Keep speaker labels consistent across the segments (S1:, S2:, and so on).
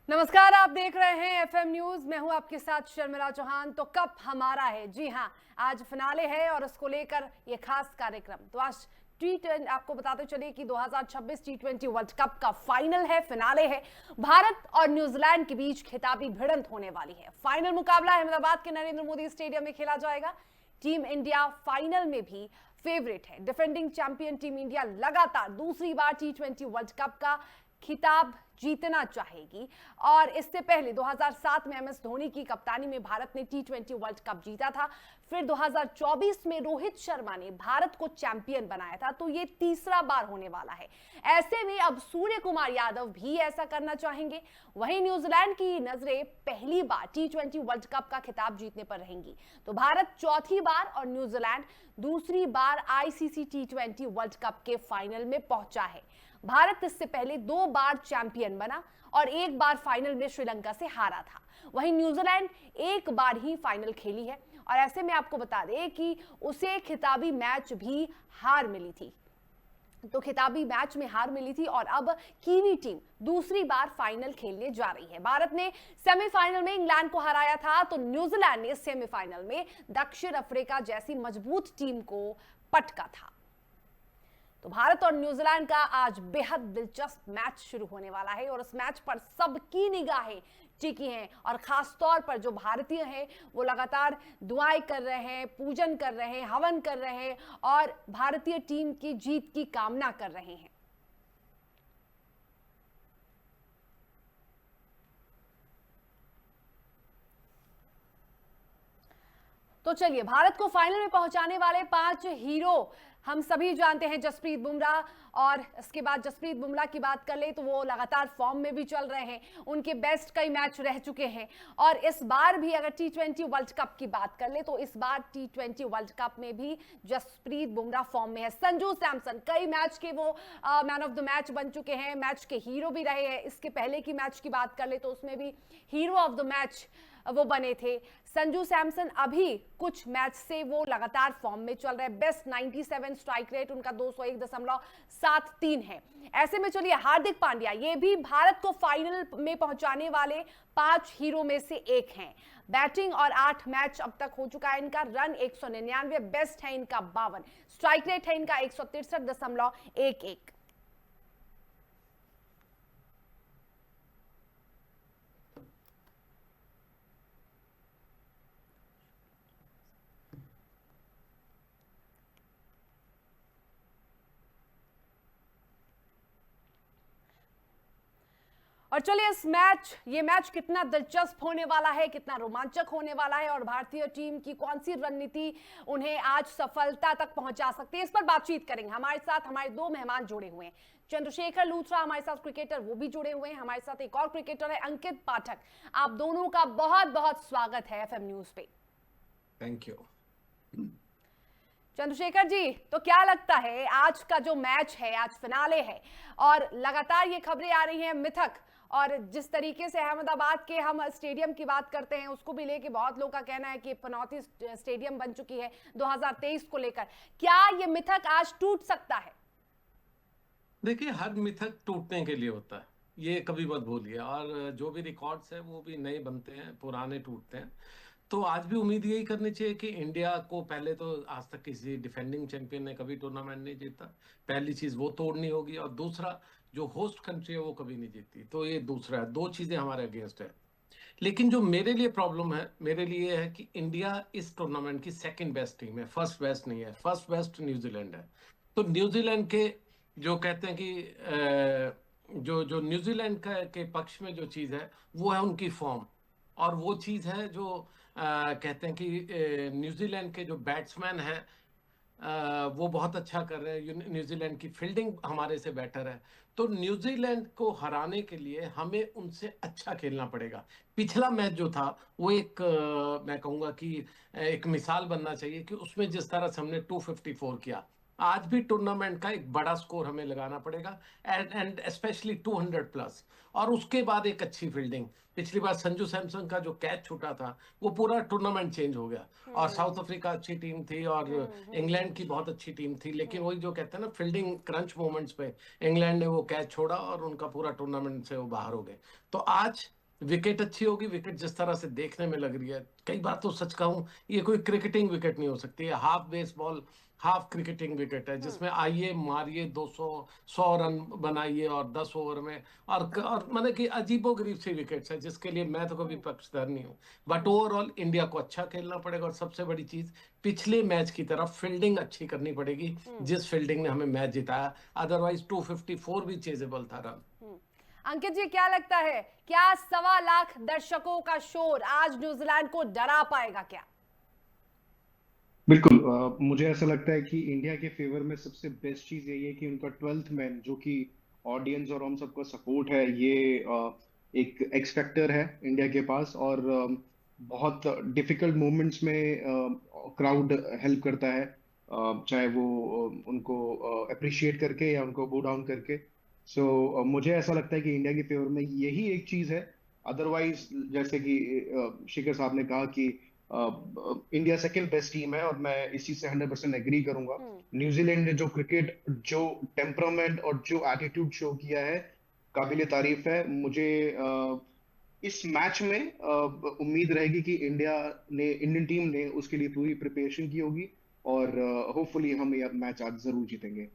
S1: नमस्कार, आप देख रहे हैं एफएम न्यूज। मैं हूं आपके साथ शर्मिला चौहान। तो कप हमारा है, जी हां, आज फिनाले है और उसको लेकर ये खास कार्यक्रम। तो आज टी20 आपको बताते चलिए कि 2026 टी20 वर्ल्ड कप का फाइनल है, फिनाले है। भारत और न्यूजीलैंड के बीच खिताबी भिड़ंत होने वाली है। फाइनल मुकाबला अहमदाबाद के नरेंद्र मोदी स्टेडियम में खेला जाएगा। टीम इंडिया फाइनल में भी फेवरेट है। डिफेंडिंग चैंपियन टीम इंडिया लगातार दूसरी बार टी20 वर्ल्ड कप का खिताब जीतना चाहेगी और इससे पहले 2007 में एमएस धोनी की कप्तानी में भारत ने टी20 वर्ल्ड कप जीता था। फिर 2024 में रोहित शर्मा ने भारत को चैंपियन बनाया था। तो ये तीसरा बार होने वाला है। ऐसे में अब सूर्य कुमार यादव भी ऐसा करना चाहेंगे। वहीं न्यूजीलैंड की नजरें पहली बार टी20 वर्ल्ड कप का खिताब जीतने पर रहेंगी। तो भारत चौथी बार और न्यूजीलैंड दूसरी बार आईसीसी टी20 वर्ल्ड कप के फाइनल में पहुंचा है। भारत इससे पहले 2 बार चैंपियन बना और 1 बार फाइनल में श्रीलंका से हारा था। वहीं न्यूजीलैंड 1 बार ही फाइनल खेली है और ऐसे में आपको बता दें कि उसे खिताबी मैच भी हार मिली थी। तो खिताबी मैच में हार मिली थी और अब कीवी टीम दूसरी बार फाइनल खेलने जा रही है। भारत ने सेमीफाइनल में इंग्लैंड को हराया था, तो न्यूजीलैंड ने सेमीफाइनल में दक्षिण अफ्रीका जैसी मजबूत टीम को पटका था। तो भारत और न्यूजीलैंड का आज बेहद दिलचस्प मैच शुरू होने वाला है और उस मैच पर सबकी निगाहें टिकी हैं और खास तौर पर जो भारतीय हैं वो लगातार दुआएं कर रहे हैं, पूजन कर रहे हैं, हवन कर रहे हैं और भारतीय टीम की जीत की कामना कर रहे हैं। तो चलिए, भारत को फाइनल में पहुंचाने वाले 5 हीरो हम सभी जानते हैं। जसप्रीत बुमराह, और इसके बाद जसप्रीत बुमराह की बात कर ले तो वो लगातार फॉर्म में भी चल रहे हैं। उनके बेस्ट कई मैच रह चुके हैं और इस बार भी अगर टी20 वर्ल्ड कप की बात कर ले तो इस बार टी20 वर्ल्ड कप में भी जसप्रीत बुमराह फॉर्म में है। संजू सैमसन कई मैच के वो मैन ऑफ द मैच बन चुके हैं, मैच के हीरो भी रहे हैं। इसके पहले की मैच की बात कर ले तो उसमें भी हीरो ऑफ द मैच वो बने थे। संजू सैमसन अभी कुछ मैच से वो लगातार फॉर्म में चल रहे हैं। बेस्ट 97 स्ट्राइक रेट उनका 201.73 है। ऐसे में चलिए, हार्दिक पांड्या ये भी भारत को फाइनल में पहुंचाने वाले 5 हीरो में से एक हैं। बैटिंग और 8 मैच अब तक हो चुका है इनका। रन 199, बेस्ट है इनका 52, स्ट्राइक रेट है इनका 163.11। और चलिए, ये मैच कितना दिलचस्प होने वाला है, कितना रोमांचक होने वाला है और भारतीय टीम की कौन सी रणनीति उन्हें आज सफलता तक पहुंचा सकती है, इस पर बातचीत करेंगे। हमारे साथ हमारे 2 मेहमान जुड़े हुए हैं। चंद्रशेखर लूथरा हमारे साथ क्रिकेटर, वो भी जुड़े हुए हैं। हमारे साथ एक और क्रिकेटर है अंकित पाठक। आप दोनों का बहुत बहुत स्वागत है एफएम न्यूज पे।
S2: Thank you.
S1: चंद्रशेखर जी, तो क्या लगता है आज का जो मैच है, आज फिनाले है और लगातार ये खबरें आ रही हैं मिथक, और जिस तरीके से अहमदाबाद के हम स्टेडियम की बात करते हैं उसको भी लेके बहुत लोगों का कहना है कि पनौती स्टेडियम बन चुकी है 2023 को लेकर, क्या ये मिथक आज टूट सकता है?
S2: देखिए, हर मिथक टूटने के लिए होता है, ये कभी मत भूलिए। और जो भी रिकॉर्ड्स हैं वो भी नए बनते हैं, पुराने टूटते हैं। तो आज भी उम्मीद यही करनी चाहिए कि इंडिया को, पहले तो आज तक किसी डिफेंडिंग चैंपियन ने कभी टूर्नामेंट नहीं जीता, पहली चीज वो तोड़नी होगी। और दूसरा, जो होस्ट कंट्री है वो कभी नहीं जीती, तो ये दूसरा है। 2 चीजें हमारे अगेंस्ट है। लेकिन जो मेरे लिए प्रॉब्लम है, मेरे लिए है कि इंडिया इस टूर्नामेंट की सेकंड बेस्ट टीम है, फर्स्ट बेस्ट नहीं है। फर्स्ट बेस्ट न्यूजीलैंड है। तो न्यूजीलैंड के जो कहते हैं कि जो जो न्यूजीलैंड के पक्ष में जो चीज है वो है उनकी फॉर्म। और वो चीज है जो कहते हैं कि न्यूजीलैंड के जो बैट्समैन हैं वो बहुत अच्छा कर रहे हैं। न्यूजीलैंड की फील्डिंग हमारे से बेटर है। तो न्यूजीलैंड को हराने के लिए हमें उनसे अच्छा खेलना पड़ेगा। पिछला मैच जो था वो एक मैं कहूंगा कि एक मिसाल बनना चाहिए कि उसमें जिस तरह से हमने 254 किया, आज भी टूर्नामेंट का एक बड़ा स्कोर हमें लगाना पड़ेगा, एंड स्पेशली 200 प्लस। और उसके बाद एक अच्छी फील्डिंग। पिछली बार संजू सैमसन का जो कैच छूटा था वो पूरा टूर्नामेंट चेंज हो गया। और साउथ अफ्रीका अच्छी टीम थी और इंग्लैंड की बहुत अच्छी टीम थी, लेकिन वही जो कहते हैं ना, फील्डिंग क्रंच मोमेंट्स पे इंग्लैंड ने वो कैच छोड़ा और उनका पूरा टूर्नामेंट से वो बाहर हो गए। तो आज विकेट अच्छी होगी, विकेट जिस तरह से देखने में लग रही है, कई बार तो सच कहूं ये कोई क्रिकेटिंग विकेट नहीं हो सकती है, half baseball half cricketing wicket है,
S1: हम्म।
S2: जिसमें आइए मारिए 200 100 रन बनाइए और 10 ओवर में, और माने कि अजीबोगरीब सी विकेट्स है, जिसके लिए मैं तो कभी
S1: हम्म।
S2: पक्षधर नहीं हूं। बट ओवरऑल इंडिया को अच्छा खेलना पड़ेगा, और सबसे बड़ी चीज पिछले मैच की तरफ फील्डिंग अच्छी करनी पड़ेगी,
S1: हम्म।
S2: जिस फील्डिंग ने हमें मैच जिताया। अदरवाइज 254 भी चेजेबल था रन।
S1: हम्म। अंकित जी, क्या लगता है, क्या 1.25 लाख दर्शकों का शोर आज न्यूजीलैंड को डरा पाएगा क्या?
S3: बिल्कुल। मुझे ऐसा लगता है कि इंडिया के फेवर में सबसे बेस्ट चीज यही है कि उनका 12th मैन, जो कि ऑडियंस और हम सबका सपोर्ट है, ये एक एक्स फैक्टर है इंडिया के पास। और बहुत डिफिकल्ट मोमेंट्स में क्राउड हेल्प करता है, चाहे वो उनको अप्रिशिएट करके या उनको बो डाउन करके। सो मुझे ऐसा लगता है कि इंडिया के फेवर में यही एक चीज है। अदरवाइज जैसे कि शिखर साहब ने कहा कि इंडिया सेकंड बेस्ट टीम है, और मैं इस चीज से 100% एग्री करूंगा।
S1: हम्म।
S3: न्यूजीलैंड ने जो क्रिकेट, जो टेम्परामेंट और जो एटीट्यूड शो किया है, काबिले तारीफ है। मुझे इस मैच में उम्मीद रहेगी कि इंडियन टीम ने उसके लिए पूरी प्रिपरेशन की होगी, और होपफुली हम ये मैच आज जरूर जीतेंगे।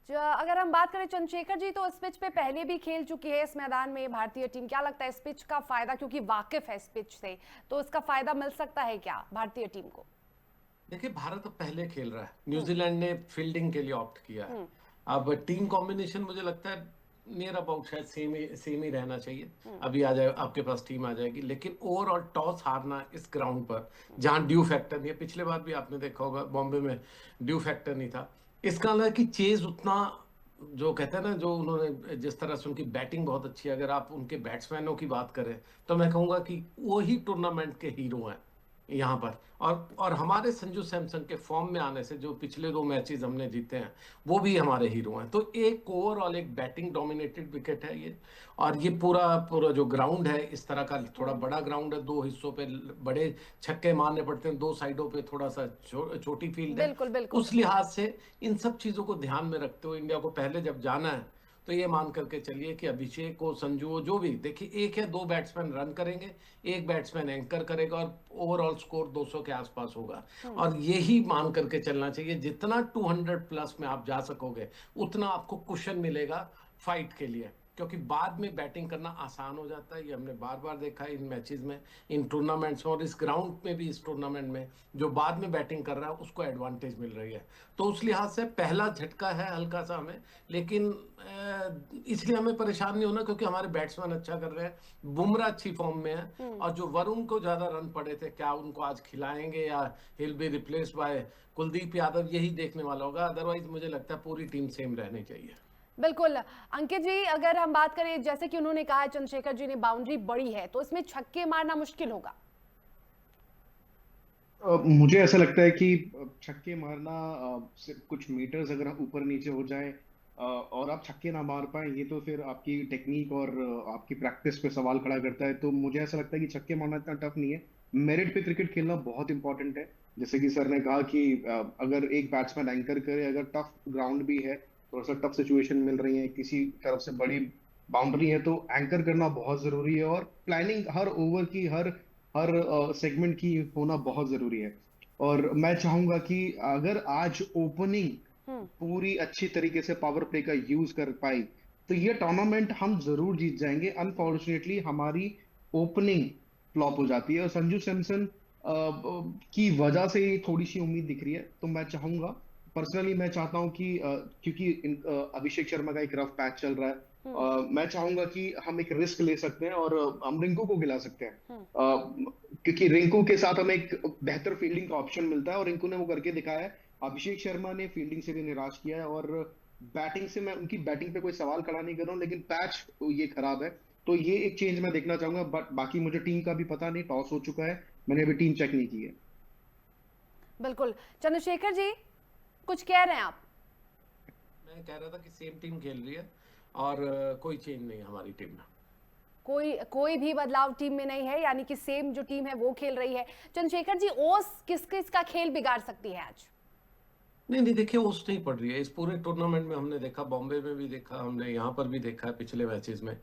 S1: अगर हम बात करें चंद्रशेखर जी, तो इस पिच पे पहले भी खेल चुकी है इस मैदान में भारतीय टीम, क्या लगता है इस पिच का फायदा, क्योंकि वाकिफ है इस पिच से, तो इसका फायदा मिल सकता है क्या भारतीय टीम को?
S2: देखिए, भारत अब पहले खेल रहा है,
S1: हम्म।
S2: न्यूजीलैंड ने फील्डिंग के लिए ऑप्ट किया है।
S1: हम्म।
S2: अब टीम कॉम्बिनेशन मुझे लगता है नियर अबाउट शायद सेम ही रहना चाहिए।
S1: हम्म।
S2: अभी आ जाए आपके पास टीम आ जाएगी, लेकिन ओवरऑल टॉस हारना इस ग्राउंड पर, जहां ड्यू फैक्टर नहीं है, पिछले बार भी आपने देखा होगा बॉम्बे में ड्यू फैक्टर नहीं था, इसका मतलब है कि चेज उतना, जो कहते हैं ना, जो उन्होंने जिस तरह से उनकी बैटिंग बहुत अच्छी है, अगर आप उनके बैट्समैनों की बात करें तो मैं कहूंगा कि वो ही टूर्नामेंट के हीरो हैं यहाँ पर। और हमारे संजू सैमसन के फॉर्म में आने से, जो पिछले 2 मैचेस हमने जीते हैं, वो भी हमारे हीरो हैं। तो एक ओवरऑल एक बैटिंग डोमिनेटेड विकेट है ये। और ये पूरा पूरा जो ग्राउंड है, इस तरह का थोड़ा बड़ा ग्राउंड है, 2 हिस्सों पे बड़े छक्के मारने पड़ते हैं, 2 साइडों पे थोड़ा सा छोटी फील्ड है।
S1: बिल्कुल बिल्कुल।
S2: उस लिहाज से इन सब चीजों को ध्यान में रखते हुए इंडिया को पहले जब जाना है, तो ये मान करके चलिए कि अभिषेक हो, संजू हो, जो भी, देखिए एक या 2 बैट्समैन रन करेंगे, एक बैट्समैन एंकर करेगा, और ओवरऑल स्कोर 200 के आसपास होगा। और यही मान करके चलना चाहिए, जितना 200 प्लस में आप जा सकोगे, उतना आपको कुशन मिलेगा फाइट के लिए, क्योंकि बाद में बैटिंग करना आसान हो जाता है। ये हमने बार बार देखा है इन मैचेस में, इन टूर्नामेंट्स में, और इस ग्राउंड में भी, इस टूर्नामेंट में जो बाद में बैटिंग कर रहा है उसको एडवांटेज मिल रही है। तो उस लिहाज से पहला झटका है हल्का सा हमें, लेकिन इसलिए हमें परेशान नहीं होना, क्योंकि हमारे बैट्समैन अच्छा कर रहे हैं, बुमराह अच्छी फॉर्म में है, और जो वरुण को ज्यादा रन पड़े थे, क्या उनको आज खिलाएंगे या हिल be replace by Kuldeep Yadav, यही देखने वाला होगा। अदरवाइज मुझे लगता है पूरी टीम सेम रहनी चाहिए।
S1: बिल्कुल। अंकित जी, अगर हम बात करें, जैसे कि उन्होंने कहा, चंद्रशेखर जी ने, बाउंड्री बड़ी है, तो इसमें छक्के मारना मुश्किल होगा।
S3: मुझे ऐसा लगता है कि छक्के मारना, सिर्फ कुछ मीटर्स अगर ऊपर नीचे हो जाए और आप छक्के ना मार पाए, ये तो फिर आपकी टेक्निक और आपकी प्रैक्टिस पे सवाल खड़ा करता है। तो मुझे ऐसा लगता है कि छक्के मारना इतना टफ नहीं है। मेरिट पे क्रिकेट खेलना बहुत इंपॉर्टेंट है। जैसे कि सर ने कहा कि अगर एक बैट्समैन एंकर करे, अगर टफ ग्राउंड भी है, थोड़ा सा टफ सिचुएशन मिल रही है, किसी तरफ से बड़ी बाउंड्री है, तो एंकर करना बहुत जरूरी है। और प्लानिंग हर ओवर की, हर हर सेगमेंट की होना बहुत जरूरी है। और मैं चाहूंगा कि अगर आज ओपनिंग
S1: हम्म।
S3: पूरी अच्छी तरीके से पावर प्ले का यूज कर पाई, तो ये टूर्नामेंट हम जरूर जीत जाएंगे। अनफॉर्चुनेटली हमारी ओपनिंग फ्लॉप हो जाती है, और संजू सैमसन की वजह से थोड़ी सी उम्मीद दिख रही है। तो मैं चाहूंगा, पर्सनली मैं चाहता हूं कि क्योंकि अभिषेक शर्मा का एक रफ पैच चल रहा है, मैं चाहूंगा कि हम एक रिस्क ले सकते हैं और हम रिंकू को खिला सकते हैं। क्योंकि रिंकू के साथ हमें एक बेहतर फील्डिंग का ऑप्शन मिलता है, और रिंकू ने वो करके दिखाया है। अभिषेक शर्मा ने फील्डिंग से भी निराश किया है, और बैटिंग से मैं उनकी बैटिंग पे कोई सवाल खड़ा नहीं कर रहा हूँ, लेकिन पैच ये खराब है। तो ये एक चेंज मैं देखना चाहूंगा। बट बाकी मुझे टीम का भी पता नहीं, टॉस हो चुका है, मैंने अभी टीम चेक नहीं की है।
S1: बिल्कुल। चंद्रशेखर जी, कुछ कह रहे हैं आप?
S2: मैं कह रहा था कि सेम टीम खेल रही है, और कोई चेंज नहीं है हमारी टीम में।
S1: कोई भी बदलाव टीम में नहीं है, यानी कि सेम जो टीम है वो खेल रही है। चंद्रशेखर जी, ओस किस किस का खेल बिगाड़ सकती है आज?
S2: नहीं नहीं, देखिए ओस नहीं पड़ रही है इस पूरे टूर्नामेंट में। हमने देखा, बॉम्बे में भी देखा, हमने यहाँ पर भी देखा है पिछले मैचेस में,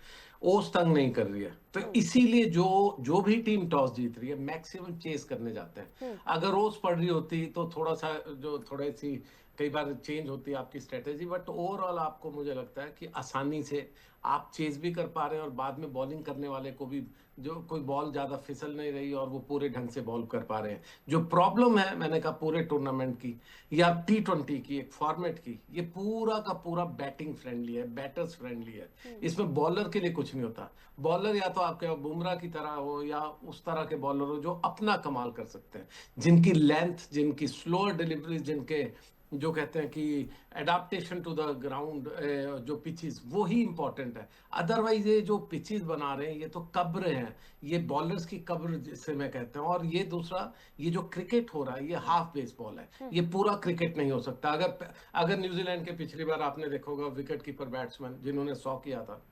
S2: ओस तंग नहीं कर रही है। तो इसीलिए जो जो भी टीम टॉस जीत रही है मैक्सिमम चेस करने जाते हैं। अगर ओस पड़ रही होती तो थोड़ा सा जो थोड़ी सी कई बार चेंज होती है आपकी स्ट्रेटेजी, बट ओवरऑल आपको मुझे लगता है कि आसानी से आप चेज भी कर पा रहे हैं और बाद में बॉलिंग करने वाले को भी जो कोई बॉल ज्यादा फिसल नहीं रही और वो पूरे ढंग से बॉल कर पा रहे हैं। जो प्रॉब्लम है मैंने कहा पूरे टूर्नामेंट की या T20 की एक फॉर्मेट की, ये पूरा का पूरा बैटिंग फ्रेंडली है, बैटर्स फ्रेंडली है। इसमें बॉलर के लिए कुछ नहीं होता। बॉलर या तो आपके बुमराह की तरह हो या उस तरह के बॉलर हो जो अपना कमाल कर सकते हैं, जिनकी लेंथ, जिनकी स्लोअर डिलीवरी, जिनके जो कहते हैं कि एडाप्टेशन टू द ग्राउंड, जो पिचेस वो ही इंपॉर्टेंट है। अदरवाइज ये जो पिचेस बना रहे हैं ये तो कब्र हैं, ये बॉलर्स की कब्र जिसे मैं कहते हैं। और ये दूसरा, ये जो क्रिकेट हो रहा है ये हाफ बेसबॉल है, ये पूरा क्रिकेट नहीं हो सकता। अगर अगर न्यूजीलैंड के पिछली बार आपने देखा होगा विकेट कीपर बैट्समैन जिन्होंने 100 किया था,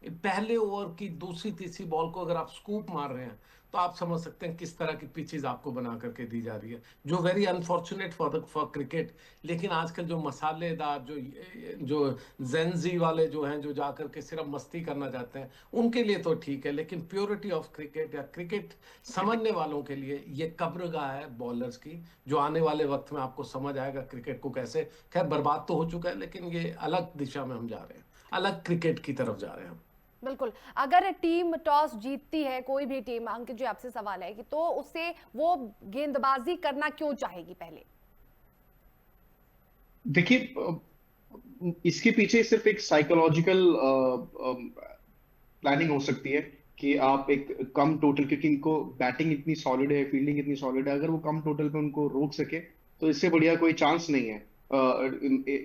S2: पहले ओवर की दूसरी तीसरी बॉल को अगर आप स्कूप मार रहे हैं तो आप समझ सकते हैं किस तरह की पिचेस आपको बना करके दी जा रही है, जो वेरी अनफॉर्चुनेट फॉर क्रिकेट। लेकिन आजकल जो मसालेदार जो जेंजी वाले जो हैं, जो जाकर के सिर्फ मस्ती करना चाहते हैं, उनके लिए तो ठीक है, लेकिन प्योरिटी ऑफ क्रिकेट या क्रिकेट समझने वालों के लिए ये कब्रगाह है बॉलर्स की, जो आने वाले वक्त में आपको समझ आएगा क्रिकेट को कैसे। खैर बर्बाद तो हो चुका है, लेकिन ये अलग दिशा में हम जा रहे हैं, अलग क्रिकेट की तरफ जा रहे हैं हम।
S1: बिल्कुल। अगर टीम टॉस जीतती है, कोई भी टीम, अंकित जी आपसे सवाल है कि तो उससे वो गेंदबाजी करना क्यों चाहेगी पहले?
S3: देखिए, इसके पीछे सिर्फ एक साइकोलॉजिकल प्लानिंग हो सकती है कि आप एक कम टोटल, क्योंकि इनको बैटिंग इतनी सॉलिड है, फील्डिंग इतनी सॉलिड है, अगर वो कम टोटल पे उनको रोक सके तो इससे बढ़िया कोई चांस नहीं है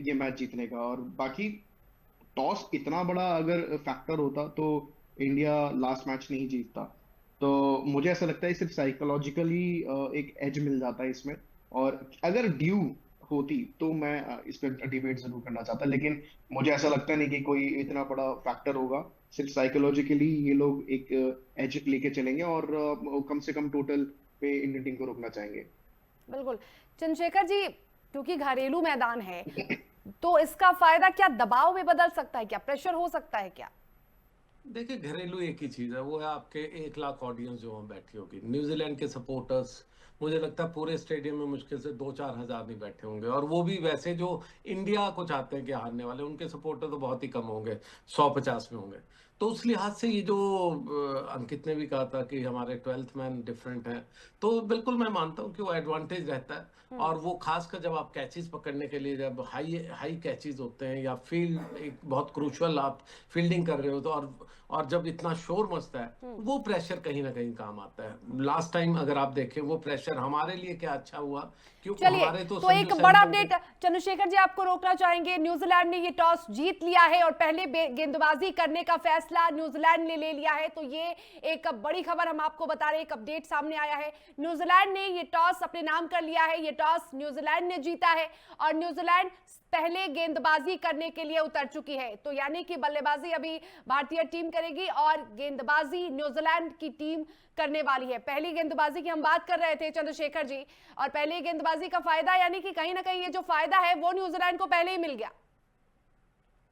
S3: ये मैच जीतने का। और बाकी टॉस इतना बड़ा अगर फैक्टर होता तो इंडिया लास्ट मैच नहीं जीतता। तो मुझे ऐसा लगता है सिर्फ साइकोलॉजिकली एक एज मिल जाता है इसमें। और अगर ड्यू होती तो मैं इस पर डिबेट जरूर करना चाहता, लेकिन मुझे ऐसा लगता नहीं कि कोई इतना बड़ा फैक्टर होगा। सिर्फ साइकोलॉजिकली ये लोग एक एज लेके चलेंगे और कम से कम टोटल पे इंडियन टीम को रोकना चाहेंगे।
S1: बिल्कुल। चंद्रशेखर जी, क्योंकि घरेलू मैदान है तो इसका फायदा क्या दबाव में बदल सकता है, क्या प्रेशर हो सकता है क्या?
S2: देखिए घरेलू एक ही चीज है, वो है आपके 1 लाख ऑडियंस जो वहां बैठी होगी। न्यूजीलैंड के सपोर्टर्स मुझे लगता है पूरे स्टेडियम में मुश्किल से 2-4 हजार नहीं बैठे होंगे, और वो भी वैसे जो इंडिया को चाहते हैं कि हारने वाले, उनके सपोर्टर तो बहुत ही कम होंगे, 150 में होंगे। तो उस लिहाज से ये जो अंकित ने भी कहा था कि हमारे 12th मैन डिफरेंट हैं, तो बिल्कुल मैं मानता हूँ कि वो एडवांटेज रहता है। और वो खासकर जब आप कैचेस पकड़ने के लिए, जब हाई हाई कैचेस होते हैं या फील्ड एक बहुत क्रूशल आप फील्डिंग कर रहे हो, तो और जब इतना शोर मचता है, वो प्रेशर कहीं ना कहीं काम आता है। लास्ट टाइम अगर आप देखें वो प्रेशर हमारे लिए क्या अच्छा हुआ, क्योंकि
S1: चलिए,
S2: हमारे
S1: तो एक बड़ा अपडेट, चंद्रशेखर जी आपको रोकना चाहेंगे। न्यूजीलैंड ने ये टॉस जीत लिया है और पहले गेंदबाजी करने का फैसला न्यूजीलैंड ने ले लिया है। तो ये एक बड़ी खबर हम आपको बता रहे हैं, एक अपडेट सामने आया है। न्यूजीलैंड ने ये टॉस अपने नाम कर लिया है, ये टॉस न्यूजीलैंड ने जीता है और न्यूजीलैंड पहले गेंदबाजी करने के लिए उतर चुकी है। तो यानी कि बल्लेबाजी अभी भारतीय टीम करेगी और गेंदबाजी न्यूजीलैंड की टीम करने वाली है। पहली गेंदबाजी की हम बात कर रहे थे चंद्रशेखर जी, और पहली गेंदबाजी का फायदा, यानी कि कहीं ना कहीं ये जो फायदा है वो न्यूजीलैंड को पहले ही मिल गया।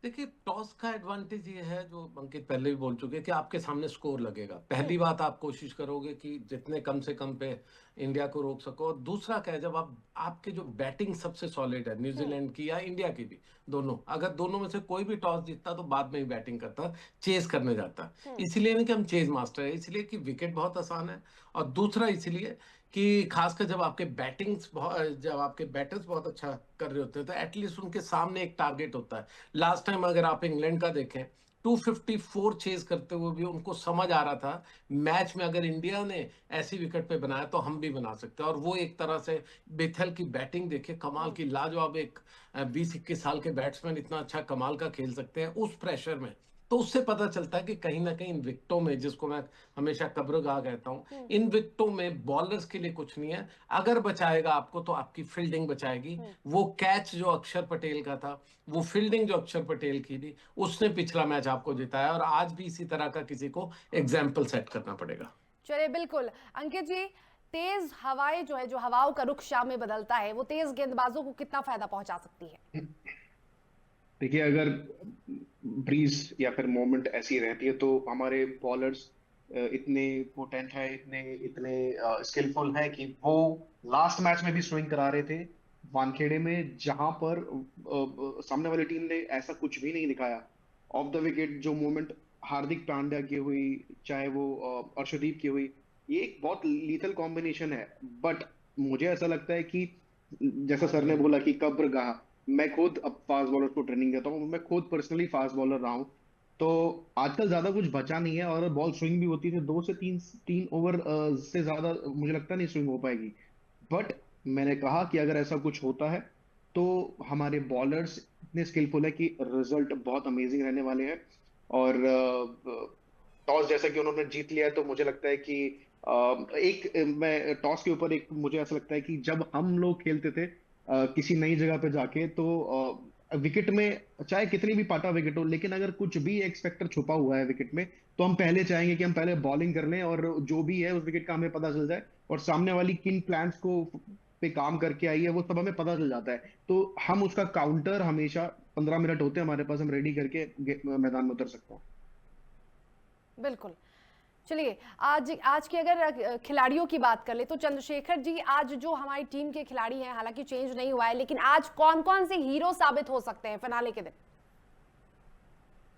S2: देखिए टॉस का एडवांटेज ये है, जो अंकित पहले भी बोल चुके हैं, कि आपके सामने स्कोर लगेगा। पहली बात आप कोशिश करोगे कि जितने कम से कम पे इंडिया को रोक सको। और दूसरा क्या है, जब आपके जो बैटिंग सबसे सॉलिड है न्यूजीलैंड की या इंडिया की भी, दोनों, अगर दोनों में से कोई भी टॉस जीतता तो बाद में ही बैटिंग करता, चेज करने जाता। इसलिए नहीं कि हम चेज मास्टर है, इसलिए कि विकेट बहुत आसान है, और दूसरा इसलिए कि खासकर जब आपके बैटर्स बहुत अच्छा कर रहे होते हैं तो एटलीस्ट उनके सामने एक टारगेट होता है। लास्ट टाइम अगर आप इंग्लैंड का देखें, 254 चेज करते हुए भी उनको समझ आ रहा था मैच में अगर इंडिया ने ऐसी विकेट पे बनाया तो हम भी बना सकते हैं। और वो एक तरह से बेथल की बैटिंग देखे, कमाल की, लाजवाब। एक 20-21 साल के बैट्समैन इतना अच्छा कमाल का खेल सकते हैं उस प्रेशर में। तो उससे पता चलता है कि कहीं ना कहीं इन विकेटों में, जिसको मैं हमेशा कब्रगाह कहता हूं, इन विकेटों में बॉलर्स के लिए कुछ नहीं है। अगर बचाएगा आपको तो आपकी फील्डिंग बचाएगी। वो कैच जो अक्षर पटेल का था, वो फील्डिंग जो अक्षर पटेल की थी, उसने पिछला मैच आपको जिताया, और आज भी इसी तरह का किसी को एग्जाम्पल सेट करना पड़ेगा।
S1: चलिए, बिल्कुल। अंकित जी, तेज हवाएं जो है, जो हवाओं का रुख शाम में बदलता है, वो तेज गेंदबाजों को कितना फायदा पहुंचा सकती है?
S3: देखिए, अगर ब्रीज या फिर मोमेंट ऐसी रहती है तो हमारे बॉलर्स इतने पोटेंट है, इतने इतने स्किलफुल है कि वो लास्ट मैच में भी स्विंग करा रहे थे वानखेड़े में, जहां पर सामने वाली टीम ने ऐसा कुछ भी नहीं दिखाया। ऑफ द विकेट जो मूवमेंट हार्दिक पांड्या की हुई, चाहे वो अर्शदीप की हुई, ये एक बहुत लीथल कॉम्बिनेशन है। बट मुझे ऐसा लगता है कि जैसा सर ने बोला कि कब्र गाह, मैं खुद अब फास्ट बॉलर को ट्रेनिंग देता हूँ, मैं खुद पर्सनली फास्ट बॉलर रहा हूँ। तो आजकल ज्यादा कुछ बचा नहीं है, और बॉल स्विंग भी होती है 2 से 3 ओवर से ज्यादा मुझे लगता नहीं स्विंग हो पाएगी। बट मैंने कहा कि अगर ऐसा कुछ होता है तो हमारे बॉलर्स इतने स्किलफुल है कि रिजल्ट बहुत अमेजिंग रहने वाले हैं। और टॉस जैसा कि उन्होंने जीत लिया है, तो मुझे लगता है कि मैं टॉस के ऊपर, एक मुझे ऐसा लगता है कि जब हम लोग खेलते थे किसी नई जगह पे जाके, तो विकेट में चाहे कितनी भी पाटा विकेट हो, लेकिन अगर कुछ भी एक्स फैक्टर छुपा हुआ है विकेट में, तो हम पहले चाहेंगे कि हम पहले बॉलिंग कर लें, और जो भी है उस विकेट का हमें पता चल जाए, और सामने वाली किन प्लान्स को पे काम करके आई है वो सब हमें पता चल जाता है। तो हम उसका काउंटर हमेशा 15 मिनट होते हैं हमारे पास, हम रेडी करके मैदान में उतर सकते हैं।
S1: बिल्कुल। चलिए, आज आज की अगर खिलाड़ियों की बात कर ले तो चंद्रशेखर जी, आज जो हमारी टीम के खिलाड़ी हैं, हालांकि चेंज नहीं हुआ है, लेकिन आज कौन कौन से हीरो साबित हो सकते हैं फिनाले के दिन?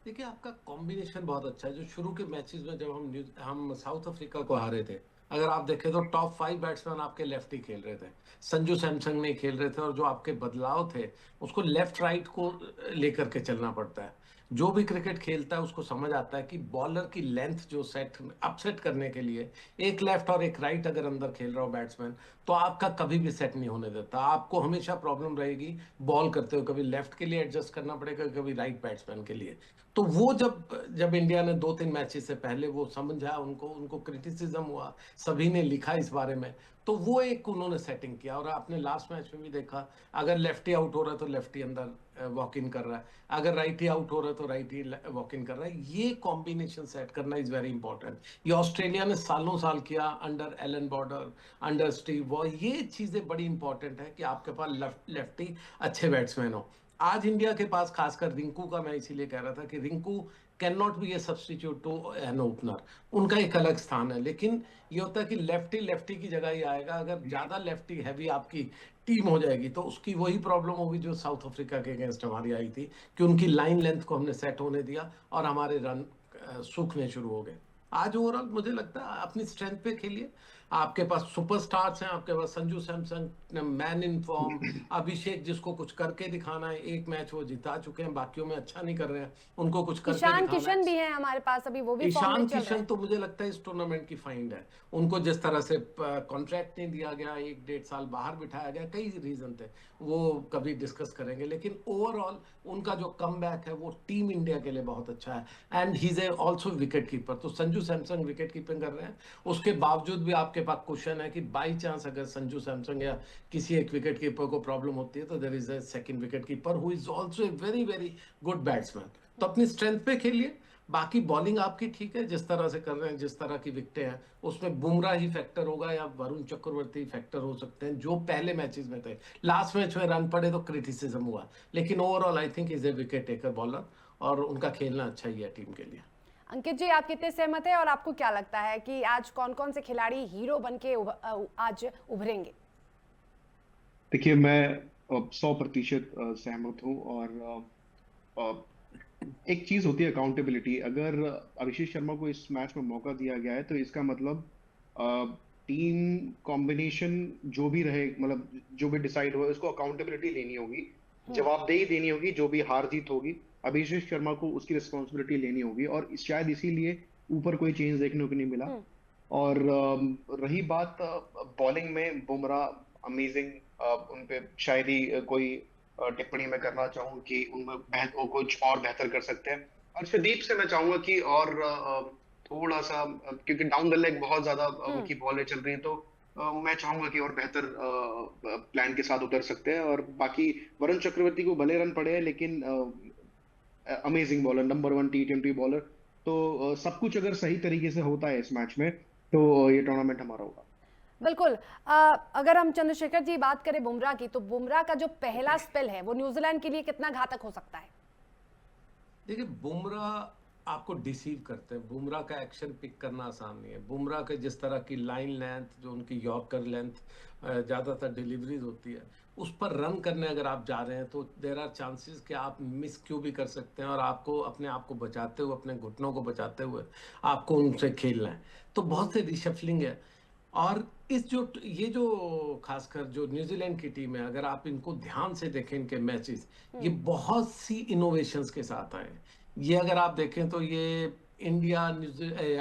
S2: देखिए, आपका कॉम्बिनेशन बहुत अच्छा है। जो शुरू के मैचेस में जब हम साउथ अफ्रीका को हारे थे, अगर आप देखें तो टॉप 5 बैट्समैन आपके लेफ्ट ही खेल रहे थे, संजू सैमसंग नहीं खेल रहे थे, और जो आपके बदलाव थे उसको लेफ्ट राइट को लेकर के चलना पड़ता है। जो भी क्रिकेट खेलता है उसको समझ आता है कि बॉलर की लेंथ जो सेट अपसेट करने के लिए एक लेफ्ट और एक राइट अगर अंदर खेल रहा हो बैट्समैन, तो आपका कभी भी सेट नहीं होने देता। आपको हमेशा प्रॉब्लम रहेगी बॉल करते हुए, कभी लेफ्ट के लिए एडजस्ट करना पड़ेगा, कभी राइट बैट्समैन के लिए। तो वो जब जब इंडिया ने 2-3 मैचेस से पहले वो समझा, उनको उनको क्रिटिसिज्म हुआ, सभी ने लिखा इस बारे में, तो वो एक उन्होंने सेटिंग किया। और आपने लास्ट मैच में भी देखा, अगर लेफ्टी आउट हो रहा है तो लेफ्टी अंदर वॉक इन कर रहा है, अगर राइटी आउट हो रहा है तो राइटी वॉक इन कर रहा है। ये कॉम्बिनेशन सेट करना इज वेरी इंपॉर्टेंट। ये ऑस्ट्रेलिया ने सालों साल किया, under Allan Border, under Steve Waugh. ये चीजें बड़ी इंपॉर्टेंट है कि आपके पास लेफ्टी अच्छे बैट्समैन हो। आज इंडिया के पास खासकर रिंकू का, मैं इसीलिए कह रहा था कि Rinku can not be a substitute to an opener, उनका एक अलग स्थान है। लेकिन ये होता है कि लेफ्टी लेफ्टी की जगह ही आएगा। अगर ज्यादा लेफ्टी हैवी आपकी टीम हो जाएगी तो उसकी वही प्रॉब्लम होगी जो साउथ अफ्रीका के अगेंस्ट हमारी आई थी, कि उनकी लाइन लेंथ को हमने सेट होने दिया और हमारे रन सूखने शुरू हो गए। आज ओवरऑल मुझे लगता है अपनी स्ट्रेंथ पे खेलिए। आपके पास सुपरस्टार्स हैं, आपके पास Sanju Samson man in form, Abhishek जिसको कुछ करके दिखाना है, एक मैच वो जिता चुके हैं, बाकियों में अच्छा नहीं कर रहे हैं, उनको कुछ करके
S1: ईशान
S2: दिखाना
S1: किशन भी
S2: है।
S1: हैं हमारे पास, अभी वो भी फॉर्म में
S2: ईशान
S1: चल रहे
S2: किशन
S1: हैं।
S2: तो मुझे लगता है इस टूर्नामेंट की फाइंड है। उनको जिस तरह से कॉन्ट्रैक्ट नहीं दिया गया, 1-1.5 साल बाहर बिठाया गया, कई रीजन थे, वो कभी डिस्कस करेंगे। लेकिन ओवरऑल उनका जो कमबैक है वो टीम इंडिया के लिए बहुत अच्छा है। And he is also wicket keeper. तो संजू सैमसंग विकेट कीपिंग कर रहे हैं, उसके बावजूद भी आपके पास क्वेश्चन है कि बाई चांस अगर संजू सैमसंग या किसी एक विकेट कीपर को प्रॉब्लम होती है तो there is a second wicket keeper who is also a very very good batsman. तो अपनी स्ट्रेंथ पे खेलिए। बाकी बॉलिंग आपकी ठीक है, जिस तरह से कर रहे हैं, जिस तरह की विकेटें हैं, उसमें बुमराह ही फैक्टर होगा या वरुण चक्रवर्ती फैक्टर हो सकते हैं, जो पहले मैचेस में थे। लास्ट मैच में रन पड़े तो क्रिटिसिज्म हुआ, लेकिन overall I think is a wicket taker bowler, और उनका खेलना अच्छा ही है टीम के लिए।
S1: अंकित जी, आप कितने सहमत हैं और आपको क्या लगता है कि आज कौन कौन से खिलाड़ी हीरो बन के आज उभरेंगे?
S3: देखिए, मैं 100% सहमत हूँ। और एक चीज होती है अकाउंटेबिलिटी। अगर अभिषेक शर्मा को इस मैच में मौका दिया गया है, तो इसका मतलब टीम कॉम्बिनेशन जो भी रहे, मतलब जो भी डिसाइड हुआ, उसको अकाउंटेबिलिटी लेनी होगी, जवाबदेही देनी होगी। जो भी हार जीत होगी, अभिषेक शर्मा को उसकी रिस्पॉन्सिबिलिटी लेनी होगी, और शायद इसीलिए ऊपर कोई चेंज देखने को नहीं मिला। और रही बात बॉलिंग में, बुमराह अमेजिंग। उन पे शायद ही कोई टिप्पणी मैं करना चाहूँ कि उनमें वो कुछ और बेहतर कर सकते हैं। अर्शदीप से मैं चाहूंगा कि और थोड़ा सा, क्योंकि डाउन द लेग बहुत ज्यादा उनकी बॉलें चल रही हैं, तो मैं चाहूंगा कि और बेहतर प्लान के साथ उतर सकते हैं। और बाकी वरुण चक्रवर्ती को भले रन पड़े हैं, लेकिन amazing bowler, number 1 T20 bowler. तो सब कुछ अगर सही तरीके से होता है इस मैच में, तो ये टूर्नामेंट हमारा होगा।
S1: बिल्कुल। अगर हम चंद्रशेखर जी बात करें बुमराह की, तो बुमराह का जो पहला स्पेल है वो न्यूजीलैंड के लिए कितना घातक हो सकता है?
S2: देखिए, बुमराह आपको डिसीव करते हैं। बुमराह का एक्शन पिक करना आसान नहीं है। बुमराह के जिस तरह की लाइन लेंथ, जो उनकी यॉर्कर लेंथ, ज़्यादातर डिलीवरीज होती है, उस पर रन करने अगर आप जा रहे हैं तो देर आर चांसेस कि आप मिस क्यों भी कर सकते हैं, और आपको अपने आप को बचाते हुए, अपने घुटनों को बचाते हुए आपको उनसे खेलना है। तो बहुत से रिशफलिंग है। और ये जो खासकर जो न्यूजीलैंड की टीम है, अगर आप इनको ध्यान से देखें, इनके मैचेस, ये बहुत सी इनोवेशंस के साथ आए हैं। ये अगर आप देखें तो ये इंडिया,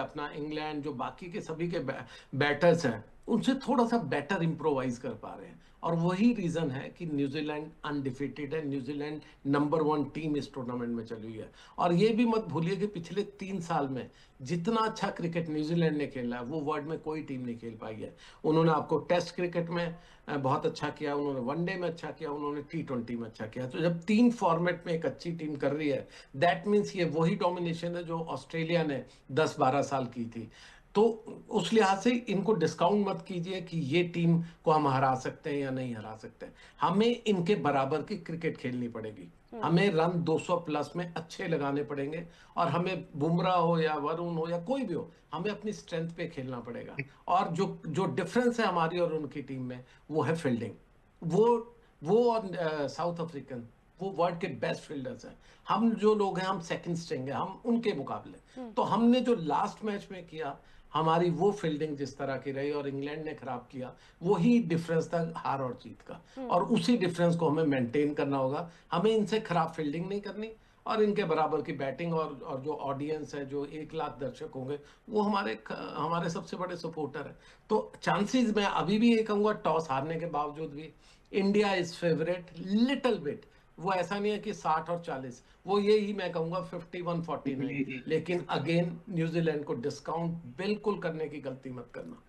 S2: अपना इंग्लैंड, जो बाकी के सभी के बैटर्स हैं, उनसे थोड़ा सा बेटर इंप्रोवाइज कर पा रहे हैं। और वही रीजन है कि न्यूजीलैंड अनडिफीटेड है। न्यूजीलैंड नंबर 1 टीम इस टूर्नामेंट में चली हुई है। और ये भी मत भूलिए कि पिछले 3 साल में जितना अच्छा क्रिकेट न्यूजीलैंड ने खेला है, वो वर्ल्ड में कोई टीम नहीं खेल पाई है। उन्होंने आपको टेस्ट क्रिकेट में बहुत अच्छा किया, उन्होंने वनडे में अच्छा किया, उन्होंने T20 में अच्छा किया। तो जब 3 फॉर्मेट में एक अच्छी टीम कर रही है, दैट मीन्स ये वही डोमिनेशन है जो ऑस्ट्रेलिया ने 10-12 साल की थी। तो उस लिहाज से इनको डिस्काउंट मत कीजिए कि ये टीम को हम हरा सकते हैं या नहीं हरा सकते हैं। हमें इनके बराबर की क्रिकेट खेलनी पड़ेगी। हमें रन 200 प्लस में अच्छे लगाने पड़ेंगे, और हमें बुमराह हो या वरुण हो या कोई भी हो, हमें अपनी स्ट्रेंथ पे खेलना पड़ेगा। और जो जो डिफरेंस है हमारी और उनकी टीम में, वो है फील्डिंग। वो और साउथ अफ्रीकन, वो वर्ल्ड के बेस्ट फील्डर्स हैं। हम जो लोग हैं, हम सेकंड स्ट्रिंग हैं हम उनके मुकाबले। तो हमने जो लास्ट मैच में किया, हमारी वो फील्डिंग जिस तरह की रही और इंग्लैंड ने खराब किया, वही डिफरेंस था हार और जीत का। और उसी डिफरेंस को हमें मेंटेन करना होगा। हमें इनसे खराब फील्डिंग नहीं करनी, और इनके बराबर की बैटिंग। और जो ऑडियंस है, जो 1 लाख दर्शक होंगे, वो हमारे सबसे बड़े सपोर्टर हैं। तो चांसेस, मैं अभी भी ये कहूंगा, टॉस हारने के बावजूद भी India is favourite little bit. वो ऐसा नहीं है कि 60 और 40, वो यही मैं कहूंगा 51-40 नहीं। लेकिन अगेन, न्यूजीलैंड को डिस्काउंट बिल्कुल करने की गलती मत करना।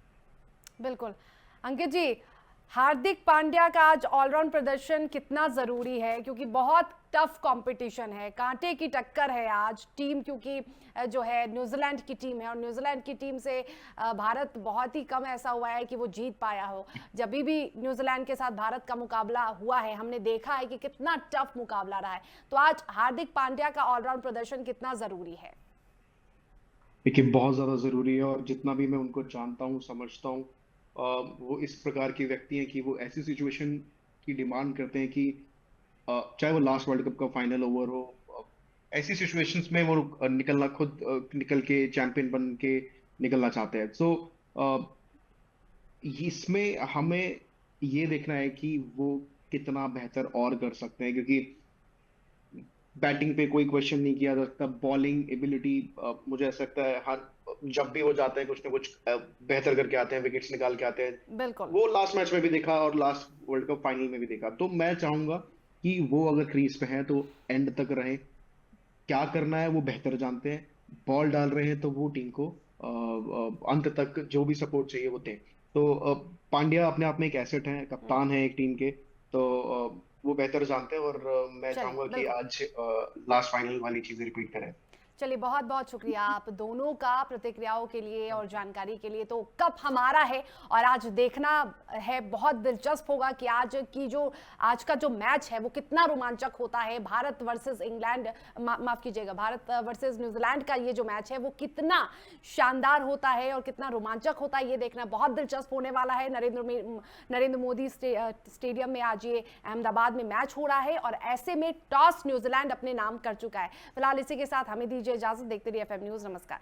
S1: बिल्कुल। अंकित जी, हार्दिक पांड्या का आज ऑलराउंड प्रदर्शन कितना जरूरी है, क्योंकि बहुत टफ कंपटीशन है, कांटे की टक्कर है आज टीम, क्योंकि जो है न्यूजीलैंड की टीम है, और न्यूजीलैंड की टीम से भारत बहुत ही कम ऐसा हुआ है कि वो जीत पाया हो। जब भी न्यूजीलैंड के साथ भारत का मुकाबला हुआ है, हमने देखा है कि कितना टफ मुकाबला रहा है। तो आज हार्दिक पांड्या का ऑलराउंड प्रदर्शन कितना जरूरी है?
S3: देखिए, बहुत ज्यादा जरूरी है। और जितना भी मैं उनको जानता हूँ, समझता हूँ, वो इस प्रकार के व्यक्ति हैं कि वो ऐसी सिचुएशन की डिमांड करते हैं कि चाहे वो लास्ट वर्ल्ड कप का फाइनल ओवर हो, ऐसी सिचुएशंस में वो निकलना, खुद निकल के चैंपियन बन के निकलना चाहते हैं। सो इसमें हमें ये देखना है कि वो कितना बेहतर और कर सकते हैं, क्योंकि बैटिंग पे कोई क्वेश्चन नहीं किया जा सकता। बॉलिंग एबिलिटी, मुझे ऐसा लगता है हर जब भी वो जाते हैं कुछ ना कुछ बेहतर करके आते हैं, विकेट्स निकाल के आते हैं।
S1: बिल्कुल।
S3: वो लास्ट मैच में भी देखा और लास्ट वर्ल्ड कप फाइनल में भी देखा। तो मैं चाहूंगा कि वो अगर क्रीज पे हैं तो एंड तक रहें। क्या करना है वो बेहतर जानते हैं। बॉल डाल रहे हैं तो वो टीम को अंत तक जो भी सपोर्ट चाहिए वो दें। तो पांड्या अपने आप में एक एसेट है, कप्तान है एक टीम के। तो वो बेहतर जानते हैं। और मैं
S1: चलिए,
S3: चाहूंगा कि
S1: बिल्कुल।
S3: आज लास्ट फाइनल वाली चीजें रिपीट करें।
S1: चलिए, बहुत बहुत शुक्रिया आप दोनों का प्रतिक्रियाओं के लिए और जानकारी के लिए। तो कप हमारा है, और आज देखना है, बहुत दिलचस्प होगा कि आज का जो मैच है वो कितना रोमांचक होता है। भारत वर्सेस इंग्लैंड, माफ कीजिएगा, भारत वर्सेस न्यूजीलैंड का ये जो मैच है वो कितना शानदार होता है और कितना रोमांचक होता है, ये देखना बहुत दिलचस्प होने वाला है। नरेंद्र मोदी स्टेडियम में आज ये अहमदाबाद में मैच हो रहा है, और ऐसे में टॉस न्यूजीलैंड अपने नाम कर चुका है। फिलहाल इसी के साथ हमें दीजिए इजाजत। देखते रहिए FM न्यूज। नमस्कार।